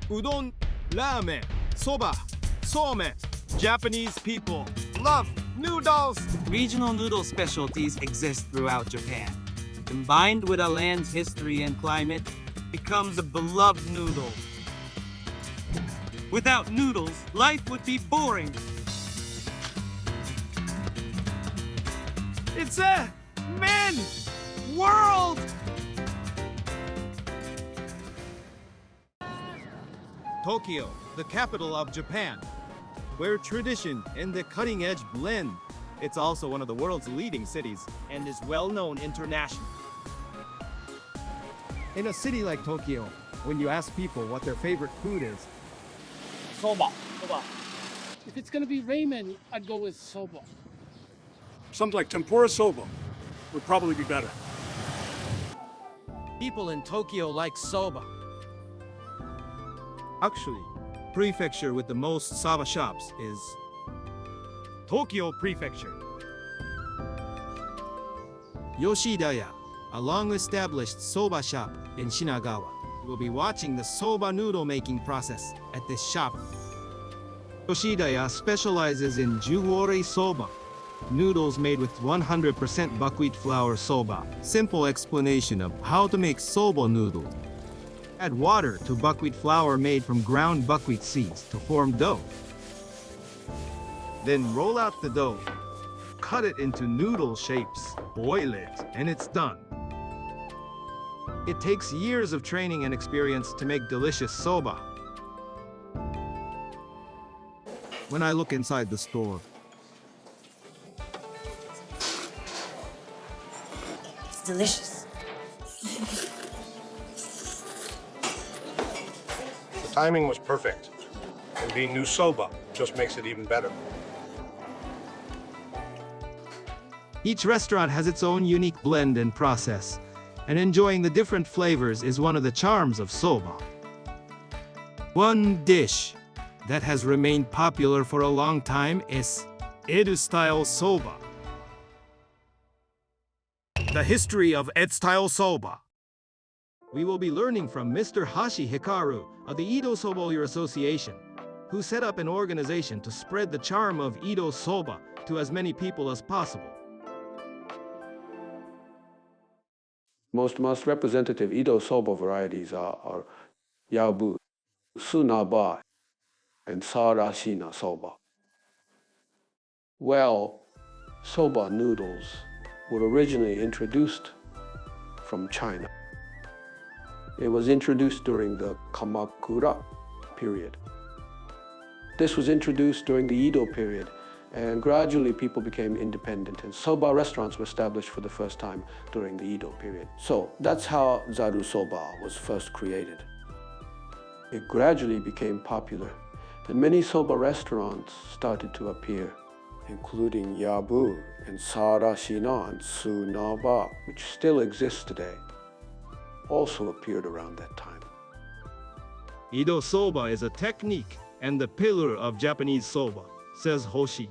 udon, ramen, soba, somen. Japanese people love noodles. Regional noodle specialties exist throughout Japan. Combined with a land's history and climate, becomes a beloved noodle. Without noodles, life would be boring. It's a man world. Tokyo, the capital of Japan, where tradition and the cutting edge blend. It's also one of the world's leading cities and is well known internationally. In a city like Tokyo, when you ask people what their favorite food is, Soba. If it's gonna be ramen, I'd go with soba. Something like tempura soba would probably be better. people in Tokyo like soba. Actually, prefecture with the most soba shops is Tokyo Prefecture. Yoshidaya, a long-established soba shop in Shinagawa, will be watching the soba noodle making process at this shop. Yoshidaya specializes in juwore soba, noodles made with 100% buckwheat flour soba. Simple explanation of how to make soba noodles. Add water to buckwheat flour made from ground buckwheat seeds to form dough. Then roll out the dough, cut it into noodle shapes, boil it, and it's done. It takes years of training and experience to make delicious soba. When I look inside the store, it's delicious. The timing was perfect, and being new soba just makes it even better. each restaurant has its own unique blend and process, and enjoying the different flavors is one of the charms of soba. One dish that has remained popular for a long time is Edo-style soba. The history of Edo-style soba. We will be learning from Mr. Hashi Hikaru of the Edo Soba Association, who set up an organization to spread the charm of Edo soba to as many people as possible. Most representative Edo Soba varieties are Yabu, Sunaba, and Sarashina Soba. Well, soba noodles were originally introduced from China. It was introduced during the Kamakura period. This was introduced during the Edo period, and gradually people became independent, and soba restaurants were established for the first time during the Edo period. So that's how zaru soba was first created. It gradually became popular, and many soba restaurants started to appear, including Yabu and Sarashina and Sunaba, which still exists today, also appeared around that time. Edo soba is a technique and the pillar of Japanese soba, says Hoshi.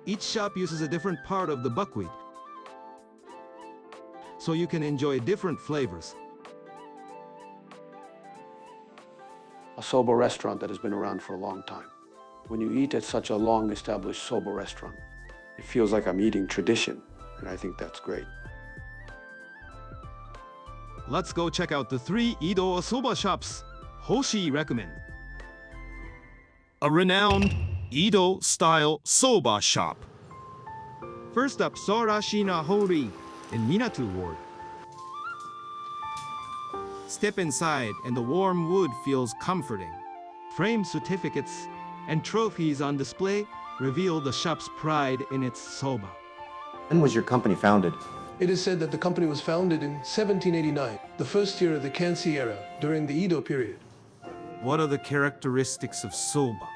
Each shop uses a different part of the buckwheat, so you can enjoy different flavors. A soba restaurant that has been around for a long time. When you eat at such a long-established soba restaurant, it feels like I'm eating tradition, and I think that's great. Let's go check out the 3 Edo soba shops Hoshi recommend. A renowned Edo-style soba shop. First up, Sarashina Horii in Minatu Ward. Step inside and the warm wood feels comforting. Framed certificates and trophies on display reveal the shop's pride in its soba. When was your company founded? It is said that the company was founded in 1789, the first year of the Kansi era, during the Edo period. What are the characteristics of soba?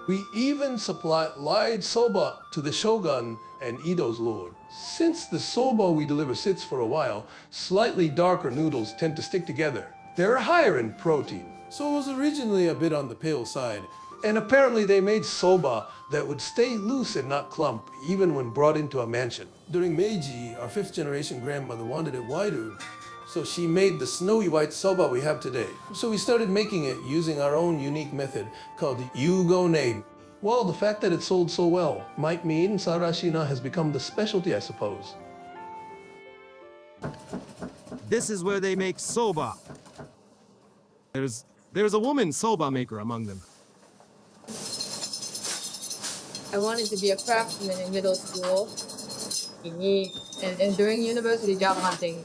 We even supply light soba to the shogun and Edo's lord. Since the soba we deliver sits for a while, slightly darker noodles tend to stick together. They're higher in protein, so it was originally a bit on the pale side. And apparently they made soba that would stay loose and not clump, even when brought into a mansion. During Meiji, our 5th generation grandmother wanted it wider, So she made the snowy white soba we have today. So we started making it using our own unique method called Yugone. Well, the fact that it sold so well might mean Sarashina has become the specialty, I suppose. This is where they make soba. There's a woman soba maker among them. I wanted to be a craftsman in middle school. And during university job hunting,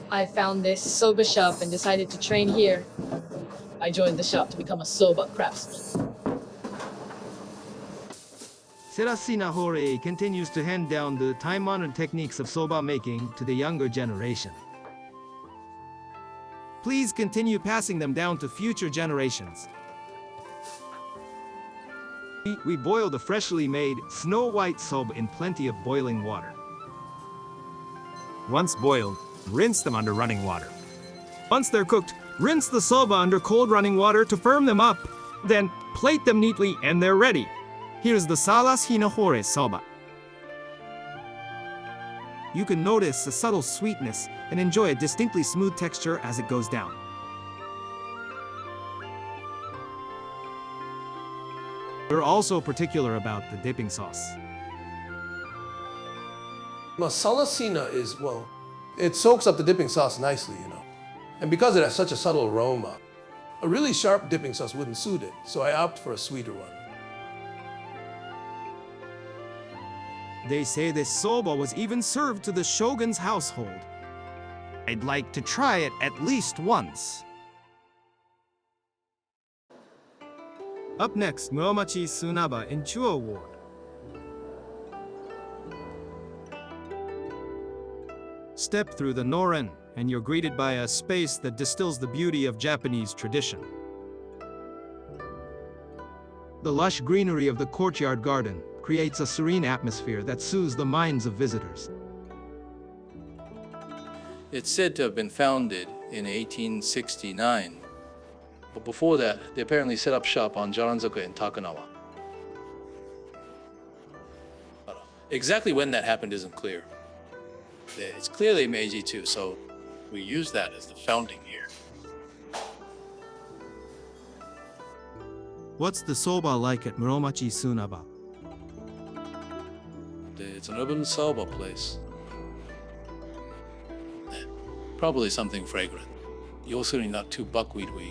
I found this soba shop and decided to train here. I joined the shop to become a soba craftsman. Sarashina Horii continues to hand down the time-honored techniques of soba making to the younger generation. Please continue passing them down to future generations. We boil the freshly made snow white soba in plenty of boiling water. Once boiled, rinse them under running water. Once they're cooked, rinse the soba under cold running water to firm them up. Then plate them neatly and they're ready. Here's the Sarashina Horii soba. You can notice a subtle sweetness and enjoy a distinctly smooth texture as it goes down. We're also particular about the dipping sauce. Sarashina is, well, it soaks up the dipping sauce nicely, you know. And because it has such a subtle aroma, a really sharp dipping sauce wouldn't suit it, so I opt for a sweeter one. They say this soba was even served to the shogun's household. I'd like to try it at least once. Up next, Muromachi Sunaba in Chuo Ward. Step through the Noren, and you're greeted by a space that distills the beauty of Japanese tradition. The lush greenery of the courtyard garden creates a serene atmosphere that soothes the minds of visitors. It's said to have been founded in 1869. But before that, they apparently set up shop on Jaranzaku in Takanawa. Exactly when that happened isn't clear. It's clearly Meiji too, so we use that as the founding year. What's the soba like at Muromachi Sunaba? It's an urban soba place. Probably something fragrant. Yosuruni not too buckwheat-y,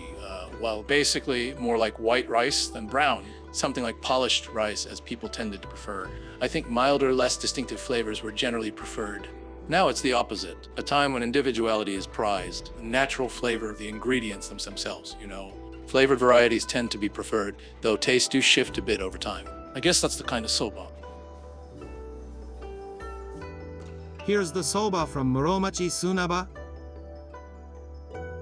while basically more like white rice than brown, something like polished rice as people tended to prefer. I think milder, less distinctive flavors were generally preferred. Now it's the opposite, a time when individuality is prized, the natural flavor of the ingredients themselves, you know. Flavored varieties tend to be preferred, though tastes do shift a bit over time. I guess that's the kind of soba. Here's the soba from Muromachi Sunaba.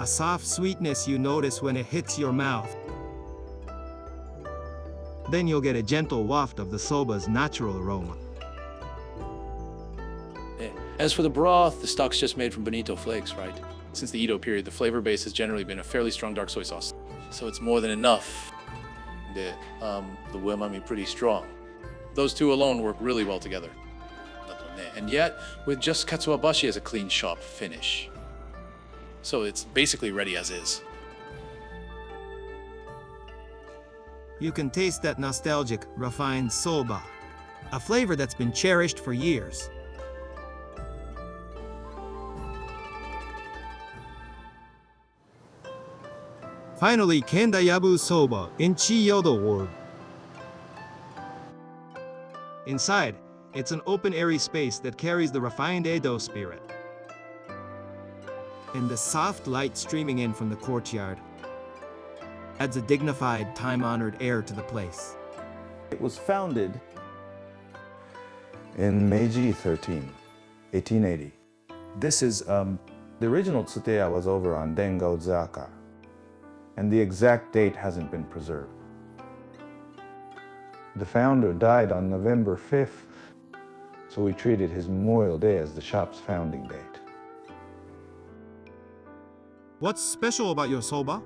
A soft sweetness you notice when it hits your mouth. Then you'll get a gentle waft of the soba's natural aroma. As for the broth, the stock's just made from bonito flakes, right? Since the Edo period, the flavor base has generally been a fairly strong dark soy sauce. So it's more than enough. The umami pretty strong. Those two alone work really well together. And yet, with just katsuobashi as a clean, sharp finish. So it's basically ready as is. You can taste that nostalgic, refined soba, a flavor that's been cherished for years. Finally, Kanda Yabusoba in Chiyodo Ward. Inside, it's an open, airy space that carries the refined Edo spirit. And the soft light streaming in from the courtyard adds a dignified, time-honored air to the place. It was founded in Meiji 1880. This is, the original tsuteya was over on Dengaozaka, and the exact date hasn't been preserved. The founder died on November 5th, so we treated his Memorial Day as the shop's founding date. What's special about your soba?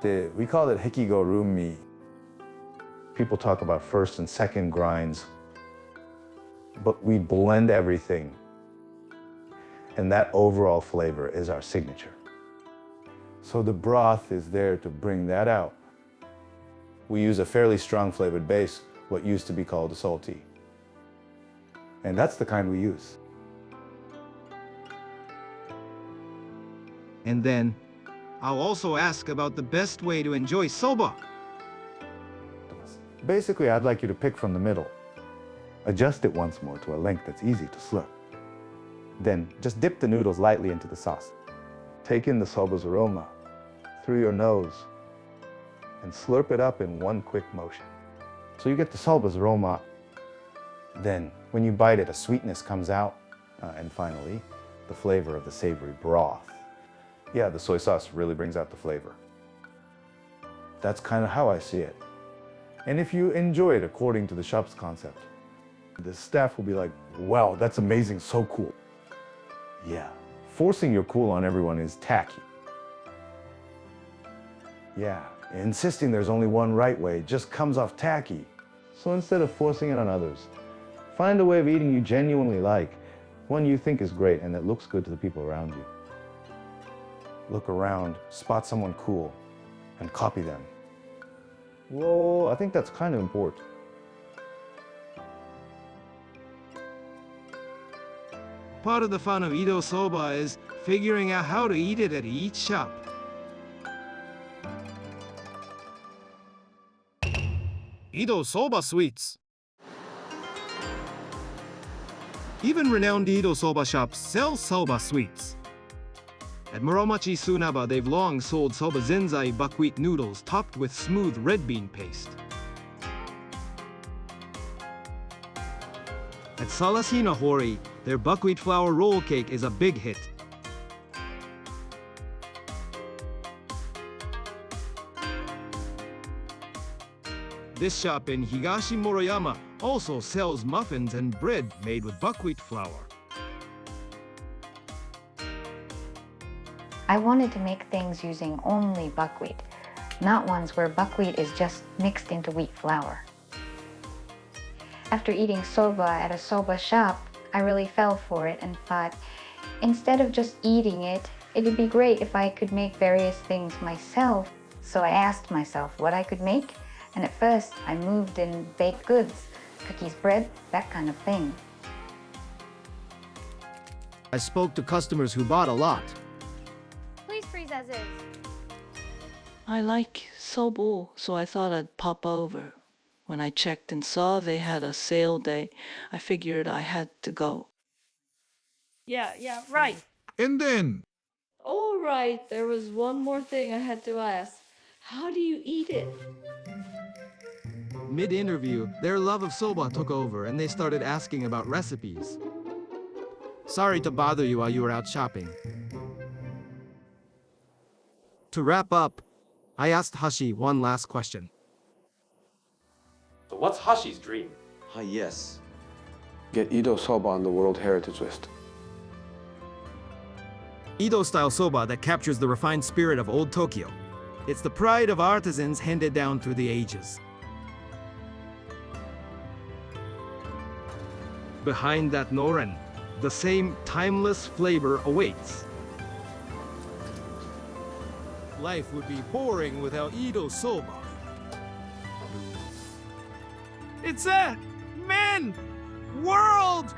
We call it Hekigo Rumi. People talk about first and second grinds, but we blend everything. And that overall flavor is our signature. So the broth is there to bring that out. We use a fairly strong flavored base, what used to be called a salty. And that's the kind we use. And then, I'll also ask about the best way to enjoy soba. Basically, I'd like you to pick from the middle. Adjust it once more to a length that's easy to slurp. Then, just dip the noodles lightly into the sauce. Take in the soba's aroma through your nose and slurp it up in one quick motion. So you get the soba's aroma. Then, when you bite it, a sweetness comes out. And finally, the flavor of the savory broth. Yeah, the soy sauce really brings out the flavor. That's kind of how I see it. And if you enjoy it according to the shop's concept, the staff will be like, wow, that's amazing, so cool. Yeah, forcing your cool on everyone is tacky. Yeah, insisting there's only one right way just comes off tacky. So instead of forcing it on others, find a way of eating you genuinely like, one you think is great and that looks good to the people around you. Look around, spot someone cool, and copy them. Well, I think that's kind of important. Part of the fun of Edo Soba is figuring out how to eat it at each shop. Edo Soba sweets. Even renowned Edo Soba shops sell soba sweets. At Muromachi Sunaba, they've long sold soba zenzai buckwheat noodles topped with smooth red bean paste. At Sarashina Horii, their buckwheat flour roll cake is a big hit. This shop in Higashi Moroyama also sells muffins and bread made with buckwheat flour. I wanted to make things using only buckwheat, not ones where buckwheat is just mixed into wheat flour. After eating soba at a soba shop, I really fell for it and thought, instead of just eating it, it'd be great if I could make various things myself. So I asked myself what I could make, and at first I moved in baked goods, cookies, bread, that kind of thing. I spoke to customers who bought a lot. Please freeze as is. I like soba, so I thought I'd pop over. When I checked and saw they had a sale day, I figured I had to go. Yeah, right. And then? All right, there was one more thing I had to ask. How do you eat it? Mid-interview, their love of soba took over and they started asking about recipes. Sorry to bother you while you were out shopping. To wrap up, I asked Hashi one last question. So what's Hashi's dream? Yes. Get Edo Soba on the World Heritage List. Edo-style soba that captures the refined spirit of old Tokyo. It's the pride of artisans handed down through the ages. Behind that noren, the same timeless flavor awaits. Life would be boring without Edo Soba. It's a man world